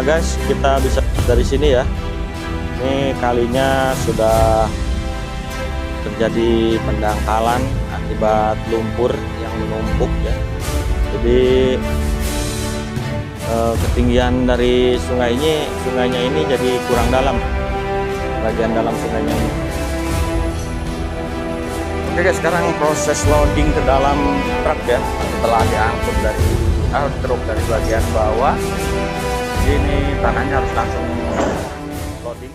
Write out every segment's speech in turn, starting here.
guys, kita bisa dari sini ya. Ini kalinya sudah terjadi pendangkalan akibat lumpur yang menumpuk ya. Jadi ketinggian dari sungainya ini jadi kurang dalam, bagian dalam sungainya ini. Oke guys, sekarang proses loading ke dalam truk ya, setelah diangkut dari truk dari bagian bawah. Ini tanahnya harus langsung loading.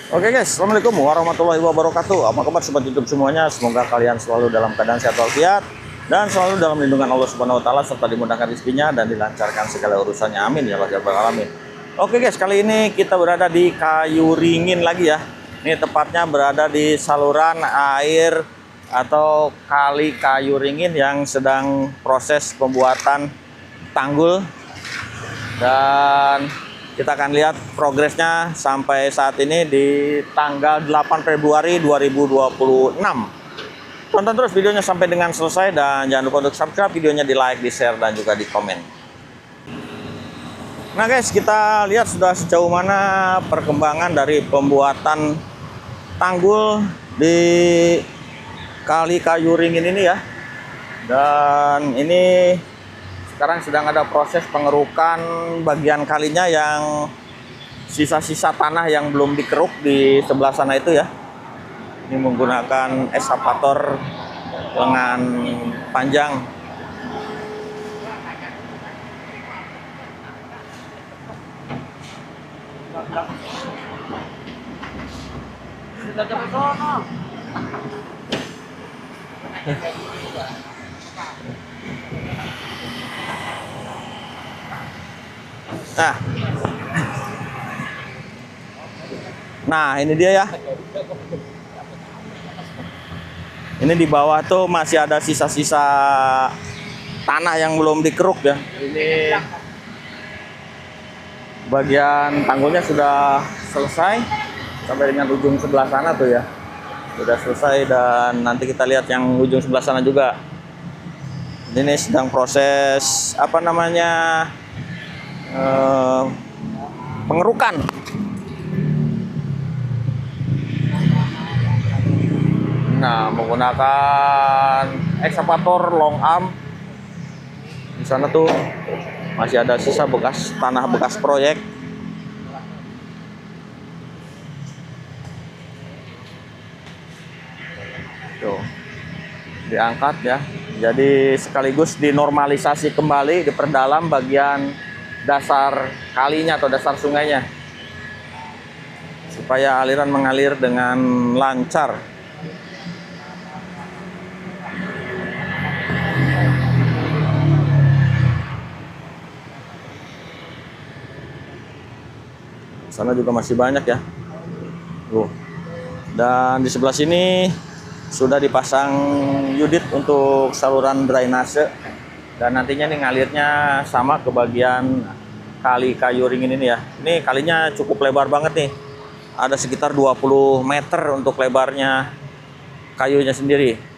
Oke guys, assalamualaikum warahmatullahi wabarakatuh. Apa kabar sobat YouTube semuanya? Semoga kalian selalu dalam keadaan sehat walafiat dan selalu dalam lindungan Allah Subhanahu wa taala, serta dimudahkan rezekinya dan dilancarkan segala urusannya. Amin ya rabbal alamin. Oke guys, kali ini kita berada di Kayu Ringin lagi ya. Ini tepatnya berada di saluran air atau kali Kayu Ringin yang sedang proses pembuatan tanggul, dan kita akan lihat progresnya sampai saat ini di tanggal 8 Februari 2026. Tonton terus videonya sampai dengan selesai dan jangan lupa untuk subscribe videonya, di like, di share, dan juga di komen. Nah guys, kita lihat sudah sejauh mana perkembangan dari pembuatan tanggul di kali Kayu Ringin ini ya. Dan ini sekarang sedang ada proses pengerukan bagian kalinya yang sisa-sisa tanah yang belum dikeruk di sebelah sana itu ya. Ini menggunakan eskavator lengan panjang. Nah, ini dia ya. Ini di bawah tuh masih ada sisa-sisa tanah yang belum dikeruk ya. Ini bagian tanggulnya sudah selesai sampai dengan ujung sebelah sana tuh ya. Sudah selesai, dan nanti kita lihat yang ujung sebelah sana juga. Ini sedang proses apa namanya? Pengerukan. Nah, menggunakan ekskavator long arm. Di sana tuh masih ada sisa bekas tanah bekas proyek. Tuh, diangkat ya. Jadi sekaligus dinormalisasi kembali, diperdalam bagian dasar kalinya atau dasar sungainya, supaya aliran mengalir dengan lancar. Sana juga masih banyak ya. Dan di sebelah sini sudah dipasang unit untuk saluran drainase, dan nantinya nih ngalirnya sama ke bagian kali Kayu Ringin ini ya. Ini kalinya cukup lebar banget nih. Ada sekitar 20 meter untuk lebarnya kayunya sendiri.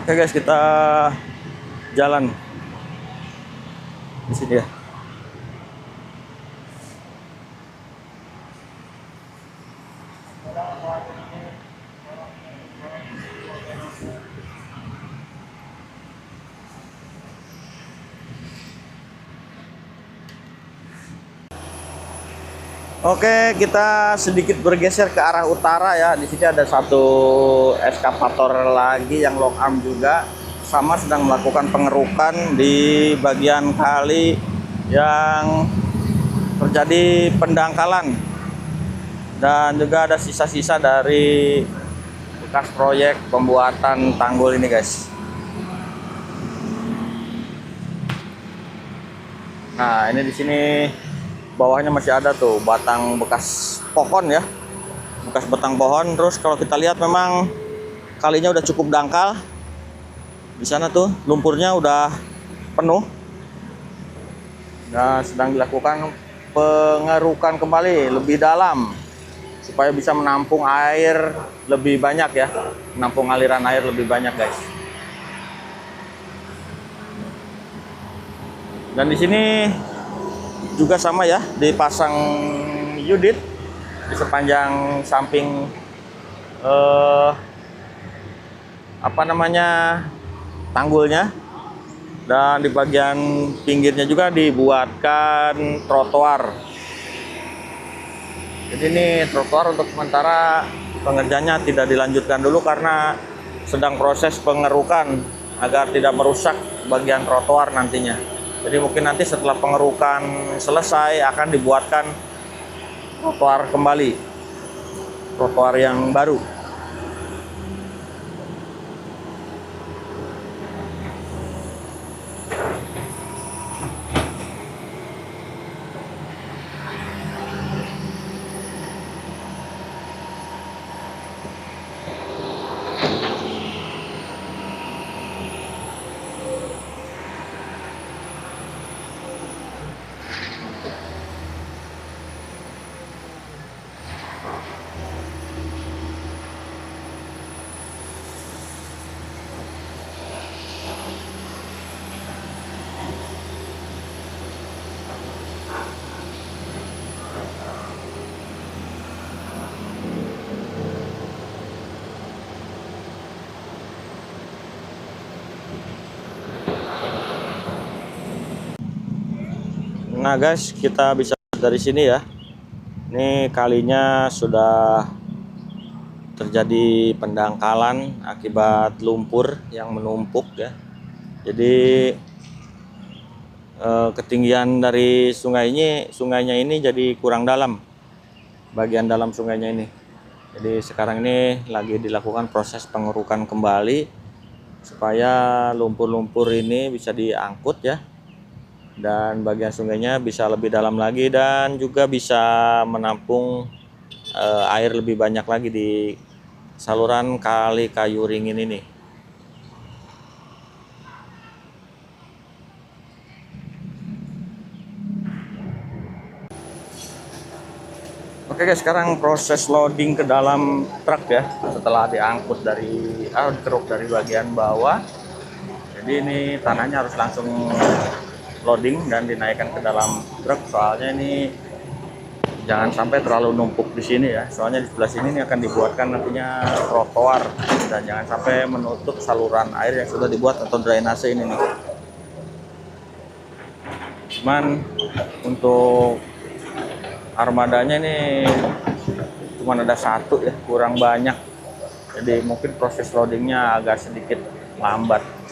Oke guys, kita jalan di sini ya. Oke, kita sedikit bergeser ke arah utara ya. Di sini ada satu eskavator lagi yang lock arm juga, sama sedang melakukan pengerukan di bagian kali yang terjadi pendangkalan, dan juga ada sisa-sisa dari bekas proyek pembuatan tanggul ini, guys. Nah, ini di sini bawahnya masih ada tuh batang bekas pohon ya, bekas batang pohon. Terus kalau kita lihat memang kalinya udah cukup dangkal. Di sana tuh lumpurnya udah penuh. Nah, sedang dilakukan pengerukan kembali lebih dalam supaya bisa menampung air lebih banyak ya, menampung aliran air lebih banyak, guys. Dan di sini juga sama ya, dipasang unit di sepanjang samping tanggulnya, dan di bagian pinggirnya juga dibuatkan trotoar. Jadi ini trotoar untuk sementara pengerjaannya tidak dilanjutkan dulu karena sedang proses pengerukan agar tidak merusak bagian trotoar nantinya. Jadi mungkin nanti setelah pengerukan selesai akan dibuatkan trotoar kembali, trotoar yang baru. Nah guys, kita bisa dari sini ya, ini kalinya sudah terjadi pendangkalan akibat lumpur yang menumpuk ya. Jadi ketinggian dari sungainya ini jadi kurang dalam, bagian dalam sungainya ini. Jadi sekarang ini lagi dilakukan proses pengerukan kembali supaya lumpur-lumpur ini bisa diangkut ya, dan bagian sungainya bisa lebih dalam lagi dan juga bisa menampung air lebih banyak lagi di saluran kali Kayu Ringin ini. Oke guys, sekarang proses loading ke dalam truk ya, setelah diangkut dikeruk dari bagian bawah. Jadi ini tanahnya harus langsung loading dan dinaikkan ke dalam truk, soalnya ini jangan sampai terlalu numpuk di sini ya, soalnya di sebelah sini ini akan dibuatkan nantinya trotoar dan jangan sampai menutup saluran air yang sudah dibuat atau drainase ini nih. Cuman untuk armadanya ini cuma ada satu ya, kurang banyak, jadi mungkin proses loadingnya agak sedikit lambat.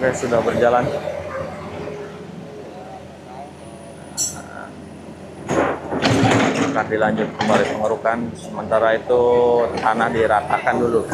Oke, sudah berjalan. Akan dilanjut kembali pengerukan. Sementara itu tanah diratakan dulu.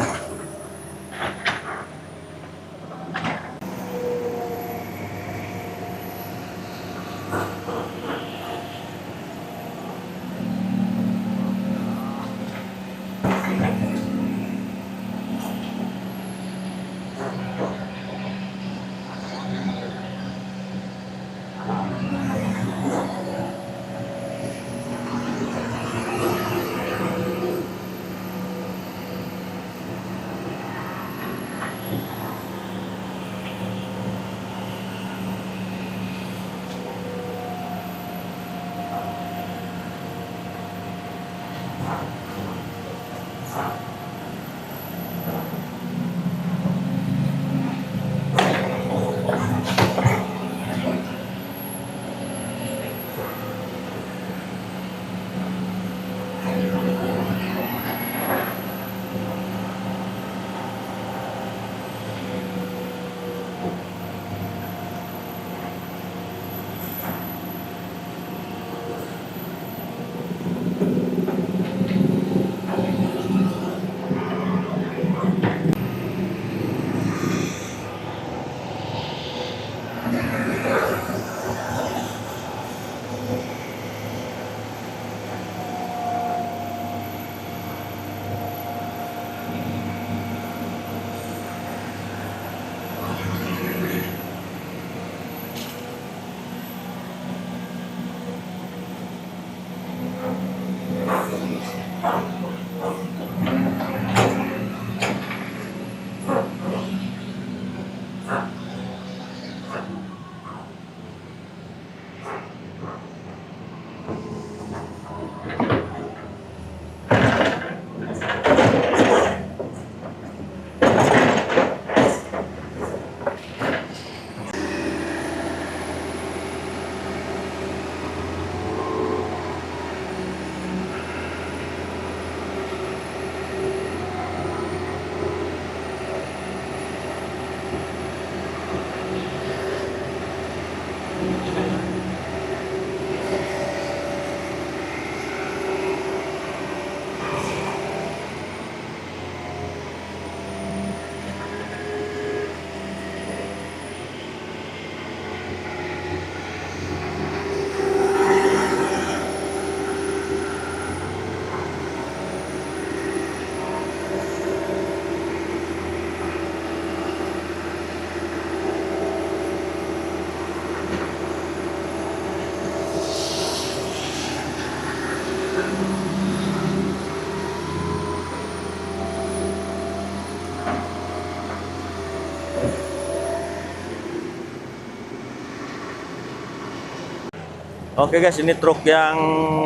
Oke guys, ini truk yang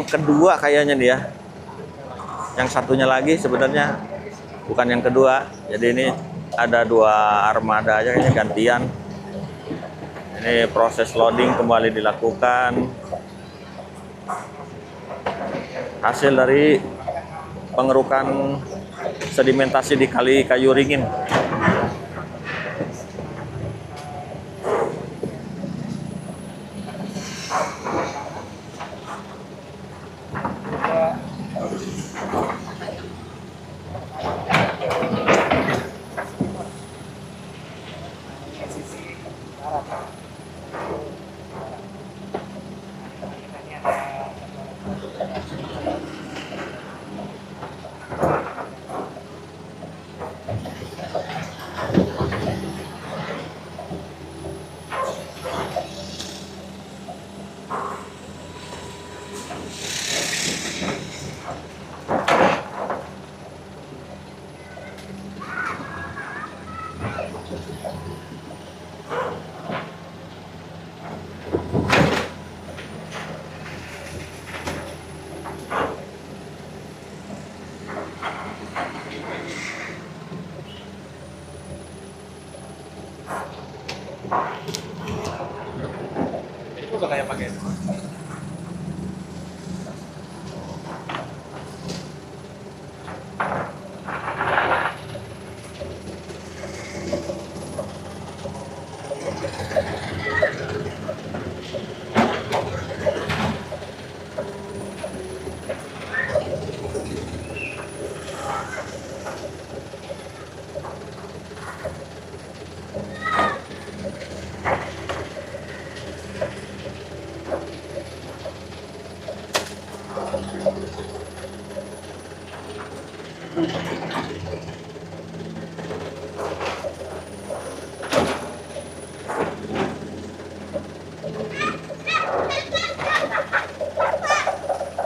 kedua kayaknya nih ya. Yang satunya lagi sebenarnya bukan yang kedua. Jadi ini ada 2 armada aja kayaknya gantian. Ini proses loading kembali dilakukan. Hasil dari pengerukan sedimentasi di Kali Kayu Ringin. Itu udah kayak pakai.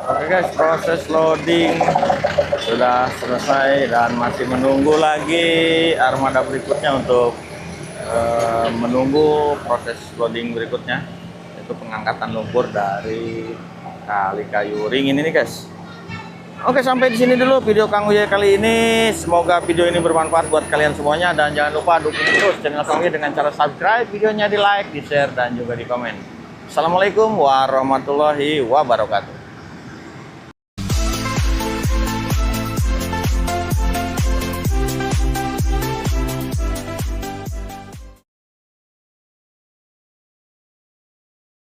Oke guys, proses loading sudah selesai dan masih menunggu lagi armada berikutnya untuk menunggu proses loading berikutnya, yaitu pengangkatan lumpur dari Kali Kayu Ringin ini guys. Oke, sampai di sini dulu video Kang Uye kali ini. Semoga video ini bermanfaat buat kalian semuanya, dan jangan lupa dukung terus channel Kang Uye dengan cara subscribe, videonya di like, di share, dan juga di komen. Assalamualaikum warahmatullahi wabarakatuh.